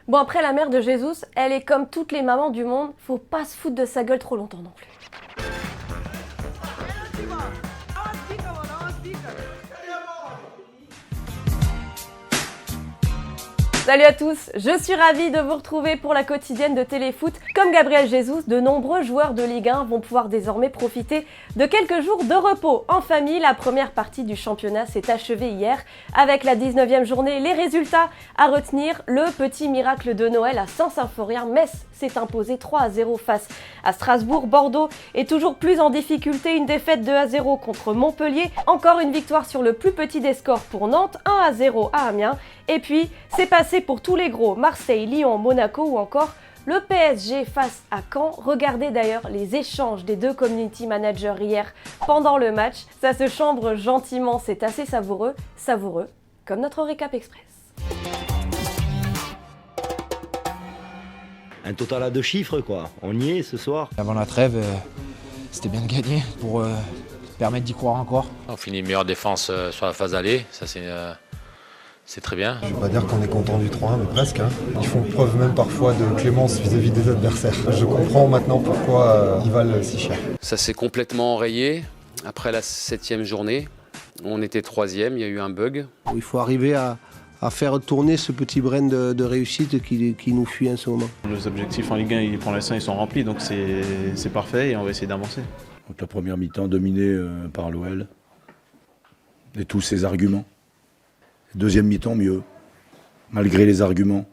Bon, après, la mère de Jesus, elle est comme toutes les mamans du monde, faut pas se foutre de sa gueule trop longtemps non plus. Salut à tous, je suis ravie de vous retrouver pour la quotidienne de Téléfoot. Comme Gabriel Jesus, de nombreux joueurs de Ligue 1 vont pouvoir désormais profiter de quelques jours de repos en famille. La première partie du championnat s'est achevée hier avec la 19e journée. Les résultats à retenir, le petit miracle de Noël à Saint-Symphorien. Metz s'est imposé 3-0 face à Strasbourg. Bordeaux est toujours plus en difficulté, une défaite 2-0 contre Montpellier. Encore une victoire sur le plus petit des scores pour Nantes, 1-0 à Amiens. Et puis, c'est passé pour tous les gros, Marseille, Lyon, Monaco ou encore le PSG face à Caen. Regardez d'ailleurs les échanges des deux community managers hier pendant le match. Ça se chambre gentiment, c'est assez savoureux, comme notre récap express. Un total à 2 chiffres quoi, on y est ce soir. Avant la trêve, c'était bien de gagner pour permettre d'y croire encore. On finit une meilleure défense sur la phase aller, ça c'est très bien. Je ne vais pas dire qu'on est content du 3-1, mais presque. Ils font preuve même parfois de clémence vis-à-vis des adversaires. Je comprends maintenant pourquoi ils valent si cher. Ça s'est complètement enrayé. Après la 7e journée, on était 3e, il y a eu un bug. Il faut arriver à faire tourner ce petit brin de réussite qui nous fuit en ce moment. Les objectifs en Ligue 1, pour l'instant, ils sont remplis, donc c'est parfait et on va essayer d'avancer. Donc la première mi-temps dominée par l'OL et tous ses arguments. Deuxième mi-temps mieux, malgré les arguments.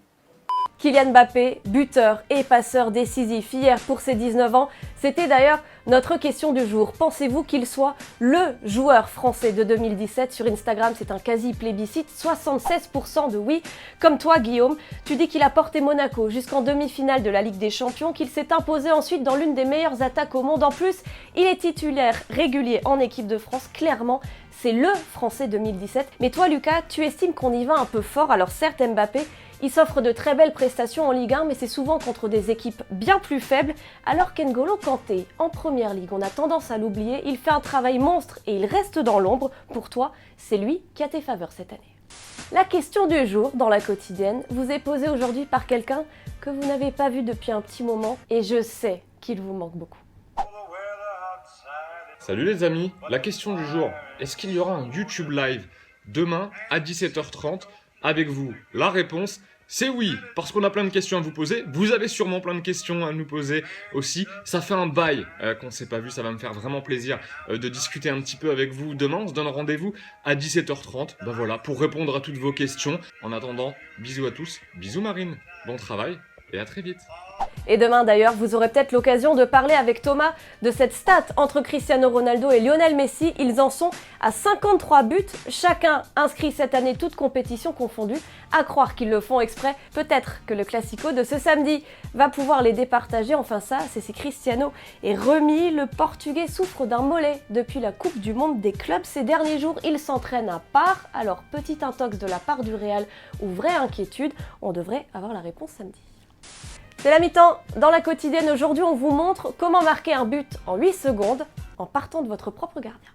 Kylian Mbappé, buteur et passeur décisif hier pour ses 19 ans. C'était d'ailleurs notre question du jour. Pensez-vous qu'il soit le joueur français de 2017 ? Sur Instagram, c'est un quasi-plébiscite, 76% de oui. Comme toi, Guillaume, tu dis qu'il a porté Monaco jusqu'en demi-finale de la Ligue des Champions, qu'il s'est imposé ensuite dans l'une des meilleures attaques au monde. En plus, il est titulaire régulier en équipe de France, clairement. C'est le Français 2017. Mais toi, Lucas, tu estimes qu'on y va un peu fort. Alors certes, Mbappé, il s'offre de très belles prestations en Ligue 1, mais c'est souvent contre des équipes bien plus faibles. Alors qu'N'Golo Kanté, en Première Ligue, on a tendance à l'oublier, il fait un travail monstre et il reste dans l'ombre. Pour toi, c'est lui qui a tes faveurs cette année. La question du jour, dans la quotidienne, vous est posée aujourd'hui par quelqu'un que vous n'avez pas vu depuis un petit moment, et je sais qu'il vous manque beaucoup. Salut les amis, la question du jour, est-ce qu'il y aura un YouTube Live demain à 17h30 avec vous? La réponse, c'est oui, parce qu'on a plein de questions à vous poser, vous avez sûrement plein de questions à nous poser aussi. Ça fait un bail qu'on ne s'est pas vu, ça va me faire vraiment plaisir de discuter un petit peu avec vous demain. On se donne rendez-vous à 17h30, ben voilà, pour répondre à toutes vos questions. En attendant, bisous à tous, bisous Marine, bon travail et à très vite. Et demain d'ailleurs, vous aurez peut-être l'occasion de parler avec Thomas de cette stat entre Cristiano Ronaldo et Lionel Messi. Ils en sont à 53 buts, chacun inscrit cette année, toutes compétitions confondues. À croire qu'ils le font exprès. Peut-être que le Classico de ce samedi va pouvoir les départager. Enfin ça, c'est si Cristiano est remis. Le Portugais souffre d'un mollet depuis la Coupe du Monde des clubs. Ces derniers jours, il s'entraîne à part. Alors, petite intox de la part du Real ou vraie inquiétude, on devrait avoir la réponse samedi. C'est la mi-temps. Dans la quotidienne, aujourd'hui, on vous montre comment marquer un but en 8 secondes en partant de votre propre gardien.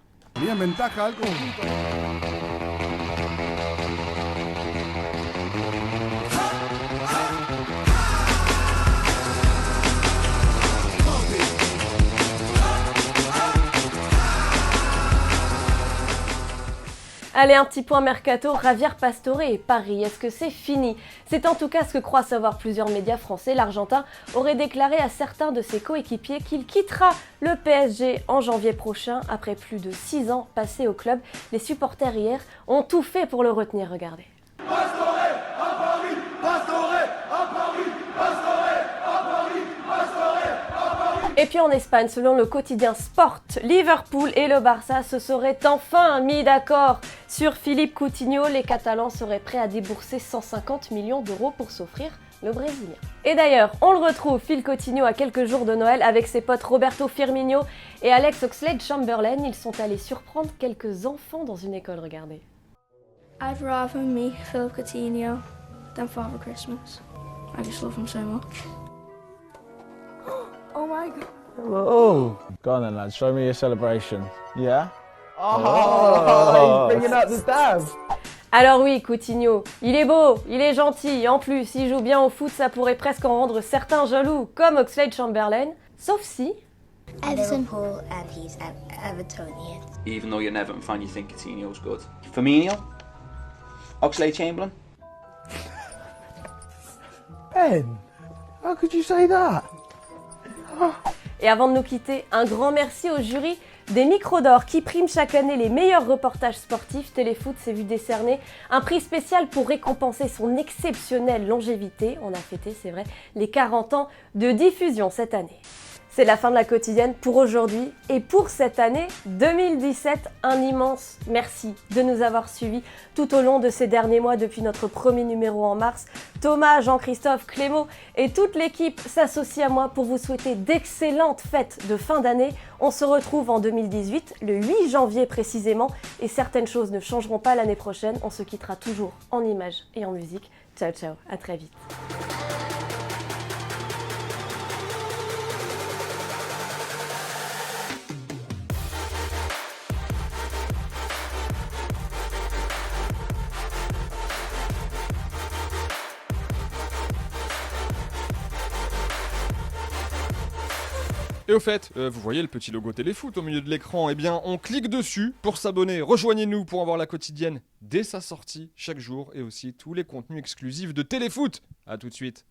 Allez, un petit point mercato, Javier Pastore et Paris, est-ce que c'est fini? C'est en tout cas ce que croient savoir plusieurs médias français. L'Argentin aurait déclaré à certains de ses coéquipiers qu'il quittera le PSG en janvier prochain, après plus de 6 ans passés au club. Les supporters hier ont tout fait pour le retenir, regardez. Pastore à Paris, Pastore à Paris, Pastore à Paris, Pastore à Paris. Et puis en Espagne, selon le quotidien Sport, Liverpool et le Barça se seraient enfin mis d'accord sur Philippe Coutinho. Les Catalans seraient prêts à débourser 150 millions d'euros pour s'offrir le Brésilien. Et d'ailleurs, on le retrouve, Phil Coutinho, à quelques jours de Noël avec ses potes Roberto Firmino et Alex Oxlade-Chamberlain. Ils sont allés surprendre quelques enfants dans une école, regardez. I'd rather meet Phil Coutinho than Father Christmas. I just love him so much. Oh my god. Oh, go on then lads, show me your celebration. Yeah? Oh, he's bringing out the dab. Alors oui, Coutinho, il est beau, il est gentil, en plus, il joue bien au foot, ça pourrait presque en rendre certains jaloux, comme Oxlade-Chamberlain, sauf si... Liverpool and he's Evertonian. Even though you're an Everton fan, you think Coutinho's good. Firmino? Oxlade-Chamberlain? Ben, how could you say that? Et avant de nous quitter, un grand merci au jury des Micros d'Or qui priment chaque année les meilleurs reportages sportifs. Téléfoot s'est vu décerner un prix spécial pour récompenser son exceptionnelle longévité. On a fêté, c'est vrai, les 40 ans de diffusion cette année. C'est la fin de la quotidienne pour aujourd'hui et pour cette année 2017. Un immense merci de nous avoir suivis tout au long de ces derniers mois depuis notre premier numéro en mars. Thomas, Jean-Christophe, Clément et toute l'équipe s'associent à moi pour vous souhaiter d'excellentes fêtes de fin d'année. On se retrouve en 2018, le 8 janvier précisément, et certaines choses ne changeront pas l'année prochaine. On se quittera toujours en images et en musique. Ciao ciao, à très vite. Et au fait, vous voyez le petit logo Téléfoot au milieu de l'écran, eh bien on clique dessus pour s'abonner. Rejoignez-nous pour avoir la quotidienne dès sa sortie chaque jour et aussi tous les contenus exclusifs de Téléfoot. A tout de suite.